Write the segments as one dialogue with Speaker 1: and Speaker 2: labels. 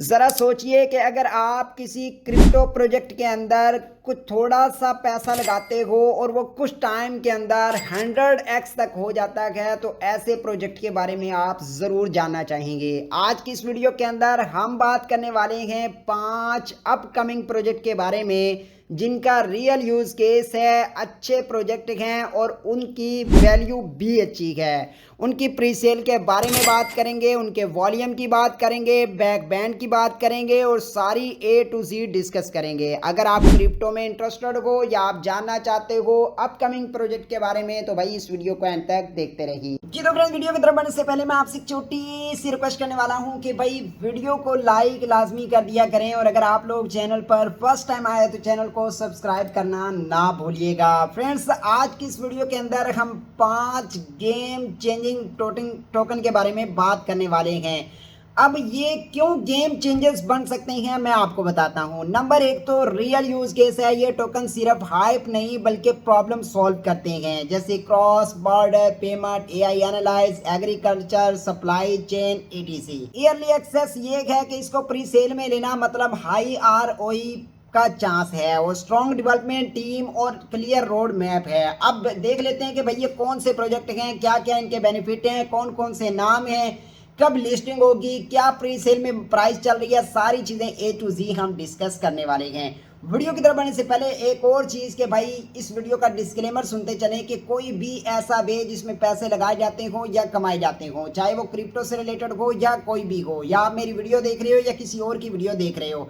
Speaker 1: ज़रा सोचिए कि अगर आप किसी क्रिप्टो प्रोजेक्ट के अंदर कुछ थोड़ा सा पैसा लगाते हो और वो कुछ टाइम के अंदर 100x तक हो जाता है, तो ऐसे प्रोजेक्ट के बारे में आप ज़रूर जानना चाहेंगे। आज की इस वीडियो के अंदर हम बात करने वाले हैं 5 अपकमिंग प्रोजेक्ट के बारे में जिनका रियल यूज़ केस है, अच्छे प्रोजेक्ट हैं और उनकी वैल्यू भी अच्छी है। उनकी प्री सेल के बारे में बात करेंगे, उनके वॉल्यूम की बात करेंगे, बैक बैंड की बात करेंगे और सारी ए टू जी डिस्कस करेंगे। अगर आप क्रिप्टो में इंटरेस्टेड हो या आप जानना चाहते हो अपकमिंग प्रोजेक्ट के बारे में, तो भाई इस वीडियो को एंड तक देखते रहिए। जी तो फ्रेंड्स, वीडियो की तरफ बढ़ने से पहले मैं आपसे एक छोटी सी रिक्वेस्ट करने वाला हूं कि भाई वीडियो को लाइक लाजमी कर दिया करें और अगर आप लोग चैनल पर फर्स्ट टाइम आए तो चैनल को सब्सक्राइब करना ना भूलिएगा। फ्रेंड्स, आज की इस वीडियो के अंदर हम 5 गेम चेंजिंग टोकन के बारे में बात करने वाले हैं। अब ये क्यों गेम चेंजर्स बन सकते हैं मैं आपको बताता हूं। नंबर 1 तो रियल यूज केस है। ये टोकन सिर्फ हाइप नहीं बल्कि प्रॉब्लम सॉल्व करते हैं, जैसे cross border payment, AI analyse, agriculture, supply chain, ETC. Early access ये है कि इसको प्री सेल में लेना मतलब हाई आरओई का चांस है और स्ट्रॉन्ग डेवलपमेंट टीम और क्लियर रोड मैप है। अब देख लेते हैं कि भाई ये कौन से प्रोजेक्ट हैं, क्या क्या इनके बेनिफिट हैं, कौन कौन से नाम हैं, कब लिस्टिंग होगी, क्या प्री सेल में प्राइस चल रही है, सारी चीज़ें ए टू जी हम डिस्कस करने वाले हैं। वीडियो की तरफ बढ़ने से पहले एक और चीज़ के भाई इस वीडियो का डिस्क्लेमर सुनते चलें कि कोई भी ऐसा वे जिसमें पैसे लगाए जाते हो या कमाए जाते हो, चाहे वो क्रिप्टो से रिलेटेड हो या कोई भी हो, या आप मेरी वीडियो देख रहे हो या किसी और की वीडियो देख रहे हो,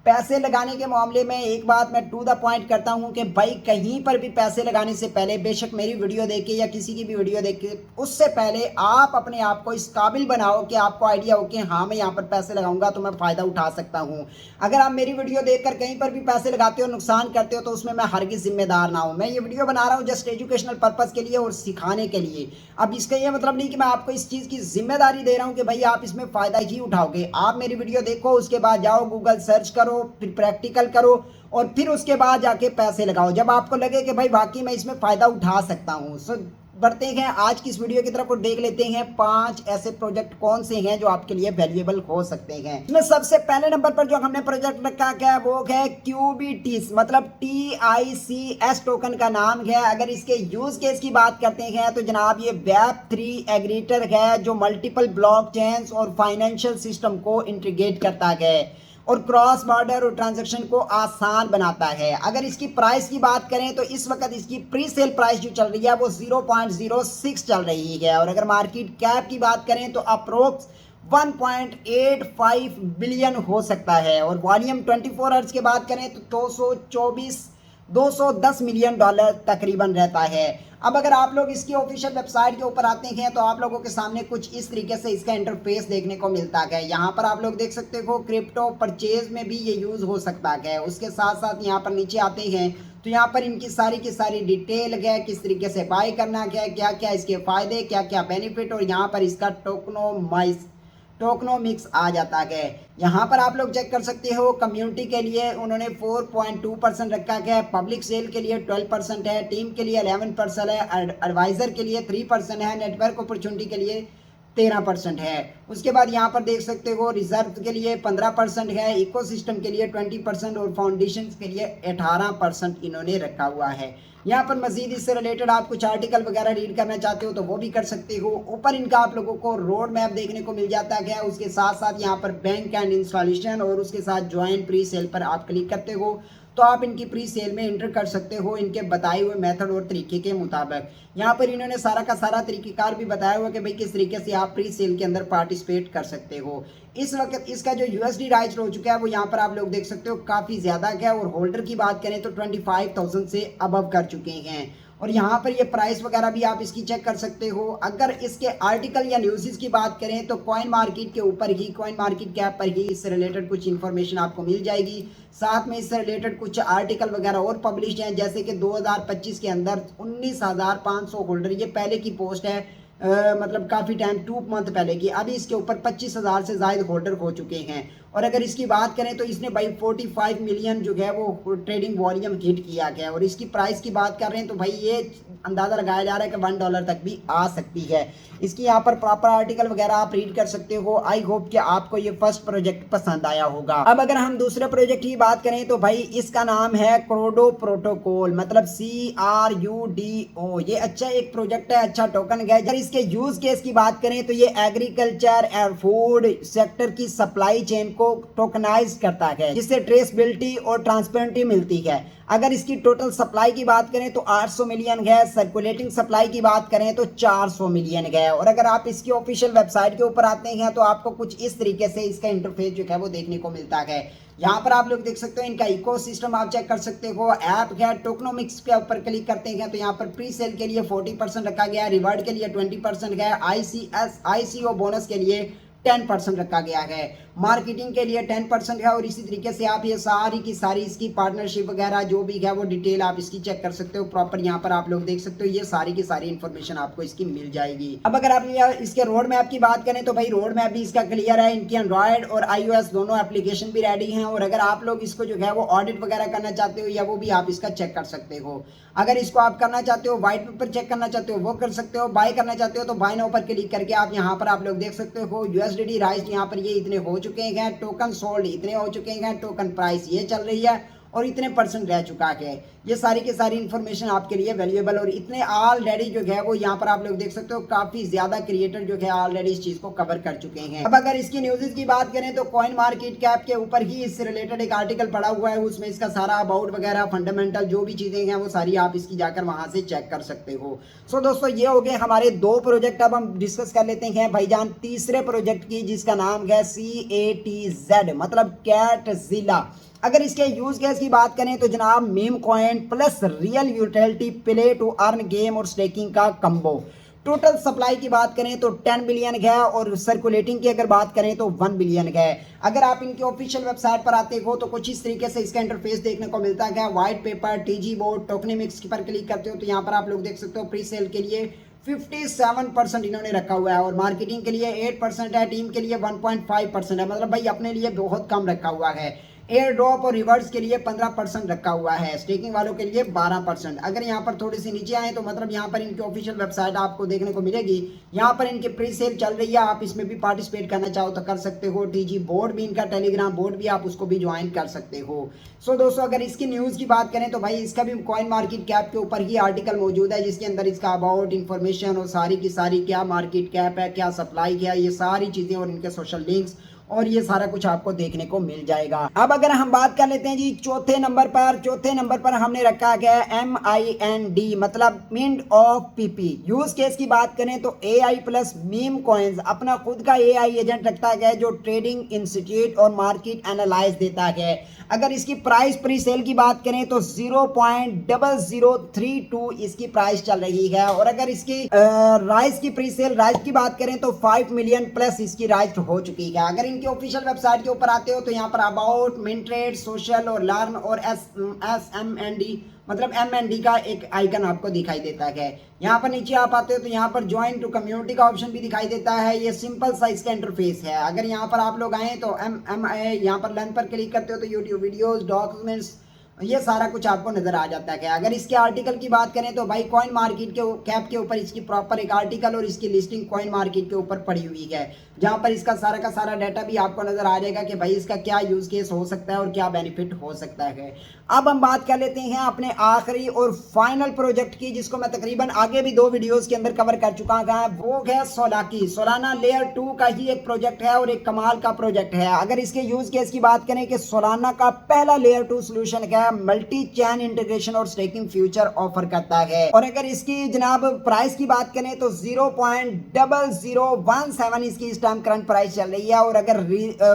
Speaker 1: पैसे लगाने के मामले में एक बात मैं टू द पॉइंट करता हूं कि भाई कहीं पर भी पैसे लगाने से पहले, बेशक मेरी वीडियो देख के या किसी की भी वीडियो देख के, उससे पहले आप अपने आप को इस काबिल बनाओ कि आपको आइडिया हो कि हाँ मैं यहाँ पर पैसे लगाऊंगा तो मैं फ़ायदा उठा सकता हूँ। अगर आप मेरी वीडियो देखकर कहीं पर भी पैसे लगाते हो, नुकसान करते हो, तो उसमें मैं हरगिज़ जिम्मेदार ना हूँ। मैं ये वीडियो बना रहा हूँ जस्ट एजुकेशनल पर्पज़ के लिए और सिखाने के लिए। अब इसका ये मतलब नहीं कि मैं आपको इस चीज़ की जिम्मेदारी दे रहा हूँ कि भाई आप इसमें फ़ायदा ही उठाओगे। आप मेरी वीडियो देखो, उसके बाद जाओ गूगल सर्च करो, फिर प्रैक्टिकल करो और फिर उसके बाद जाके पैसे लगाओ जब आपको लगे कि भाई वाकई मैं इसमें फ़ायदा उठा सकता हूँ। सो बढ़ते हैं आज की इस वीडियो की तरफ और देख लेते हैं 5 ऐसे प्रोजेक्ट कौन से हैं जो आपके लिए वैल्यूएबल हो सकते हैं। इसमें सबसे पहले नंबर पर जो हमने प्रोजेक्ट रखा है वो है क्यूबीटीस, मतलब TICS टोकन का नाम है। अगर इसके यूज केस की बात करते हैं तो जनाब ये Web3 एग्रीटर है जो मल्टीपल ब्लॉकचेन्स और फाइनेंशियल सिस्टम को इंटीग्रेट करता है और क्रॉस बॉर्डर और ट्रांजैक्शन को आसान बनाता है। अगर इसकी प्राइस की बात करें तो इस वक्त इसकी प्री सेल प्राइस जो चल रही है वो 0.06 चल रही है और अगर मार्केट कैप की बात करें तो अप्रोक्स 1.85 बिलियन हो सकता है और वॉल्यूम 24 आवर्स की बात करें तो 210 मिलियन डॉलर तकरीबन रहता है। अब अगर आप लोग इसकी ऑफिशियल वेबसाइट के ऊपर आते हैं तो आप लोगों के सामने कुछ इस तरीके से इसका इंटरफेस देखने को मिलता है। यहाँ पर आप लोग देख सकते हो क्रिप्टो परचेज में भी ये यूज़ हो सकता है। उसके साथ साथ यहाँ पर नीचे आते हैं तो यहाँ पर इनकी सारी की सारी डिटेल है, किस तरीके से बाय करना है, क्या क्या इसके फ़ायदे, क्या क्या बेनिफिट और यहाँ पर इसका टोकनोमिक्स आ जाता है। यहाँ पर आप लोग चेक कर सकते हो कम्युनिटी के लिए उन्होंने 4.2% रखा है, पब्लिक सेल के लिए 12% है, टीम के लिए 11% है, एडवाइज़र के लिए 3% है, नेटवर्क अपॉर्चुनिटी के लिए 13% है। उसके बाद यहाँ पर देख सकते हो रिजर्व के लिए 15% है, इकोसिस्टम के लिए 20% और फाउंडेशन के लिए 18% इन्होंने रखा हुआ है। यहाँ पर मजीद इससे रिलेटेड आप कुछ आर्टिकल वगैरह रीड करना चाहते हो तो वो भी कर सकते हो। ऊपर इनका आप लोगों को रोड मैप देखने को मिल जाता है। उसके साथ साथ यहाँ पर बैंक एंड इंस्टॉलेशन और उसके साथ ज्वाइन प्री सेल पर आप क्लिक करते हो तो आप इनकी प्री सेल में एंटर कर सकते हो इनके बताए हुए मेथड और तरीके के मुताबिक। यहाँ पर इन्होंने सारा का सारा तरीक़ेकार भी बताया हुआ कि भाई किस तरीके से आप प्री सेल के अंदर पार्टिसिपेट कर सकते हो। इस वक्त इसका जो USD राइज हो चुका है वो यहाँ पर आप लोग देख सकते हो काफ़ी ज़्यादा है और होल्डर की बात करें तो 25,000 से अबव कर चुके हैं और यहाँ पर ये प्राइस वगैरह भी आप इसकी चेक कर सकते हो। अगर इसके आर्टिकल या न्यूज़ की बात करें तो कॉइन मार्केट के ऊपर ही, कॉइन मार्केट कैप पर ही इससे रिलेटेड कुछ इन्फॉर्मेशन आपको मिल जाएगी। साथ में इससे रिलेटेड कुछ आर्टिकल वगैरह और पब्लिश हैं, जैसे कि 2025 के अंदर 19,500 होल्डर, ये पहले की पोस्ट है, मतलब काफ़ी टाइम 2 मंथ पहले की। अभी इसके ऊपर 25,000 से ज़ायद होल्डर हो चुके हैं और अगर इसकी बात करें तो इसने भाई 45 मिलियन जो है वो ट्रेडिंग वॉल्यूम हिट किया गया, और इसकी प्राइस की बात कर रहे हैं तो भाई ये अंदाजा लगाया जा रहा है कि $1 तक भी आ सकती है। इसकी यहाँ पर प्रॉपर आर्टिकल वगैरह आप रीड कर सकते हो। आई होप कि आपको ये फर्स्ट प्रोजेक्ट पसंद आया होगा। अब अगर हम दूसरे प्रोजेक्ट की बात करें तो भाई इसका नाम है क्रोडो प्रोटोकॉल, मतलब CRUDO। ये अच्छा एक प्रोजेक्ट है, अच्छा टोकन है। अगर इसके यूज केस की बात करें तो ये एग्रीकल्चर और फूड सेक्टर की सप्लाई चेन को टोकनाइज करता है, जिससे ट्रेसबिलिटी और ट्रांसपेरेंटी मिलती है। अगर इसकी टोटल सप्लाई की बात करें तो 800 मिलियन है, सर्कुलेटिंग सप्लाई की बात करें तो 400 मिलियन है। और अगर आप इसकी ऑफिशियल वेबसाइट के ऊपर आते हैं तो आपको कुछ इस तरीके से इसका इंटरफेस जो है वो देखने को मिलता है। यहाँ पर आप लोग देख सकते हो, इनका इकोसिस्टम आप चेक कर सकते हो। ऐप है, टोकनोमिक्स के ऊपर क्लिक करते हैं तो यहाँ पर प्री सेल के लिए 40% रखा गया है, रिवार्ड के लिए 20% है, ICO बोनस के लिए 10% रखा गया है, मार्केटिंग के लिए 10% है। और इसी तरीके से आप ये सारी की सारी इसकी पार्टनरशिप वगैरह जो भी है वो डिटेल आप इसकी चेक कर सकते हो प्रॉपर। यहाँ पर आप लोग देख सकते हो, ये सारी की सारी इन्फॉर्मेशन आपको इसकी मिल जाएगी। अब अगर आप इसके रोड मैप की बात करें तो भाई रोड मैप भी इसका क्लियर है। इनकी एंड्रॉयड और iOS दोनों एप्लीकेशन भी रेडी हैं। और अगर आप लोग इसको जो है वो ऑडिट वगैरह करना चाहते हो या वो भी आप इसका चेक कर सकते हो। अगर इसको आप करना चाहते हो, व्हाइट पेपर चेक करना चाहते हो वो कर सकते हो, बाय करना चाहते हो तो बाय नाउ पर क्लिक करके आप यहाँ पर आप लोग देख सकते हो USDT राइज यहाँ पर ये इतने हो चुके हैं, टोकन सोल्ड इतने हो चुके हैं, टोकन प्राइस ये चल रही है और इतने % रह चुका है। ये सारी की सारी इन्फॉर्मेशन आपके लिए वैल्यूएबल, और इतने ऑलरेडी जो है वो यहाँ पर आप लोग देख सकते हो काफी ज्यादा क्रिएटर जो है ऑलरेडी इस चीज को कवर कर चुके हैं। अब अगर इसकी न्यूज़ की बात करें तो कॉइन मार्केट कैप के ऊपर ही इससे रिलेटेड एक आर्टिकल पड़ा हुआ है, उसमें इसका सारा अबाउट वगैरह फंडामेंटल जो भी चीजें हैं वो सारी आप इसकी जाकर वहां से चेक कर सकते हो। सो दोस्तों ये हो गए हमारे 2 प्रोजेक्ट। अब हम डिस्कस कर लेते हैं भाईजान तीसरे प्रोजेक्ट की, जिसका नाम है CATZ, मतलब कैटजिला। अगर इसके यूज केस की बात करें तो जनाब meme coin plus real utility play to earn game और स्टेकिंग का कंबो। टोटल सप्लाई की बात करें तो 10 बिलियन है, और सर्कुलेटिंग की अगर बात करें तो 1 बिलियन है। अगर आप इनकी ऑफिशियल वेबसाइट पर आते हो तो कुछ इस तरीके से इसका इंटरफेस देखने को मिलता है। White paper, TG board, tokenomics पर क्लिक करते हो तो यहाँ पर आप लोग देख सकते हो प्री सेल के लिए 57% इन्होंने रखा हुआ है, और मार्केटिंग के लिए 8% है, टीम के लिए 1.5% है। मतलब भाई अपने लिए बहुत कम रखा हुआ है। एयर ड्रॉप और रिवर्स के लिए 15% रखा हुआ है, स्टेकिंग वालों के लिए 12%। अगर यहाँ पर थोड़ी सी नीचे आए तो मतलब यहाँ पर इनकी ऑफिशियल वेबसाइट आपको देखने को मिलेगी। यहाँ पर इनकी प्री सेल चल रही है, आप इसमें भी पार्टिसिपेट करना चाहो तो कर सकते हो। TG बोर्ड भी इनका, टेलीग्राम बोर्ड भी आप उसको भी ज्वाइन कर सकते हो। सो दोस्तों अगर इसकी न्यूज़ की बात करें तो भाई इसका भी कॉइन मार्केट कैप के ऊपर ही आर्टिकल मौजूद है, जिसके अंदर इसका अबाउट इन्फॉर्मेशन और सारी की सारी क्या मार्केट कैप है, क्या सप्लाई क्या, ये सारी चीज़ें और इनके सोशल लिंक्स और ये सारा कुछ आपको देखने को मिल जाएगा। अब अगर हम बात कर लेते हैं जी चौथे नंबर पर हमने रखा गया है MIND, मतलब mint of PP। Use case की बात करें तो AI प्लस मीम कॉइन्स अपना खुद का AI एजेंट रखता है जो ट्रेडिंग इंस्टीट्यूट और मार्केट एनालाइज देता है। अगर इसकी प्राइस प्री सेल की बात करें तो 0.0032 इसकी प्राइस चल रही है। और अगर इसकी राइस की प्री सेल राइस की बात करें तो 5 मिलियन प्लस इसकी राइस हो चुकी है। अगर इनकी ऑफिशियल वेबसाइट के ऊपर आते हो तो यहाँ पर अबाउट, मिंट्रेड, सोशल और लर्न और SMND मतलब MND का एक आइकन आपको दिखाई देता है। यहाँ पर नीचे आप आते हो तो यहाँ पर ज्वाइन टू कम्युनिटी का ऑप्शन भी दिखाई देता है। ये सिंपल सा इसका इंटरफेस है। अगर यहाँ पर आप लोग आए तो यहाँ पर लर्न पर क्लिक करते हो तो यूट्यूब वीडियोस, डॉक्यूमेंट्स, ये सारा कुछ आपको नजर आ जाता है। अगर इसके आर्टिकल की बात करें तो भाई कॉइन मार्केट के कैप के ऊपर इसकी प्रॉपर एक आर्टिकल और इसकी लिस्टिंग कॉइन मार्केट के ऊपर पड़ी हुई है, जहां पर इसका सारा का सारा डाटा भी आपको नजर आ जाएगा कि भाई इसका क्या यूज केस हो सकता है और क्या बेनिफिट हो सकता है। अब हम बात कर लेते हैं अपने आखिरी और फाइनल प्रोजेक्ट की, जिसको मैं तकरीबन आगे भी 2 वीडियोस के अंदर कवर कर चुका हूं। वो है सोलाकी। सोलाना लेयर 2 का ही एक प्रोजेक्ट है और एक कमाल का प्रोजेक्ट है। अगर इसके यूज केस की बात करें कि सोलाना का पहला लेयर 2 सोल्यूशन है, मल्टी चैन इंटीग्रेशन और स्टेकिंग फ्यूचर ऑफर करता है। और अगर इसकी जनाब प्राइस की बात करें तो 0.0017 इसकी इस टाइम करंट प्राइस चल रही है। और अगर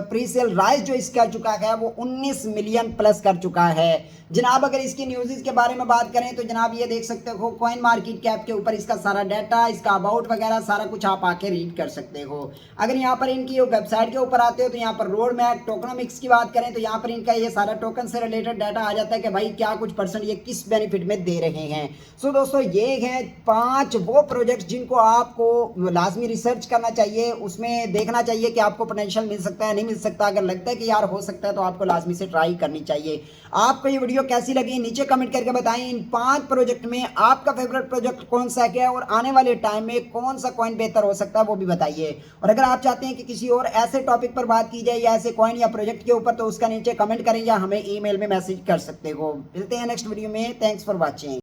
Speaker 1: प्री सेल राइज जो इसका चुका है वो 19 मिलियन प्लस कर चुका है। जनाब अगर इसकी न्यूज़ के बारे में बात करें तो जनाब ये देख सकते हो कॉइन मार्केट कैप के ऊपर इसका सारा डाटा, इसका अबाउट वगैरह सारा कुछ आप आके रीड कर सकते हो। अगर यहाँ पर इनकी वेबसाइट के ऊपर आते हो तो यहाँ पर रोड मैप, टोकनोमिक्स की बात करें तो यहाँ पर इनका ये सारा टोकन से रिलेटेड डाटा आ जाता है कि भाई क्या कुछ परसेंट ये किस बेनिफिट में दे रहे हैं। सो दोस्तों ये हैं 5 वो प्रोजेक्ट्स जिनको आपको लाजमी रिसर्च करना चाहिए, उसमें देखना चाहिए कि आपको पोटेंशियल मिल सकता है नहीं मिल सकता। अगर लगता है कि यार हो सकता है तो आपको लाजमी से ट्राई करनी चाहिए। आपको ये वीडियो कैसी लगी नीचे कमेंट करके बताएं। इन 5 प्रोजेक्ट में आपका फेवरेट प्रोजेक्ट कौन सा है और आने वाले टाइम में कौन सा कॉइन बेहतर हो सकता है वो भी बताइए। और अगर आप चाहते हैं कि किसी और ऐसे टॉपिक पर बात की जाए या ऐसे कॉइन या प्रोजेक्ट के ऊपर, तो उसका नीचे कमेंट करें या हमें ईमेल में मैसेज कर सकते हो। मिलते हैं नेक्स्ट वीडियो में। Thanks for watching.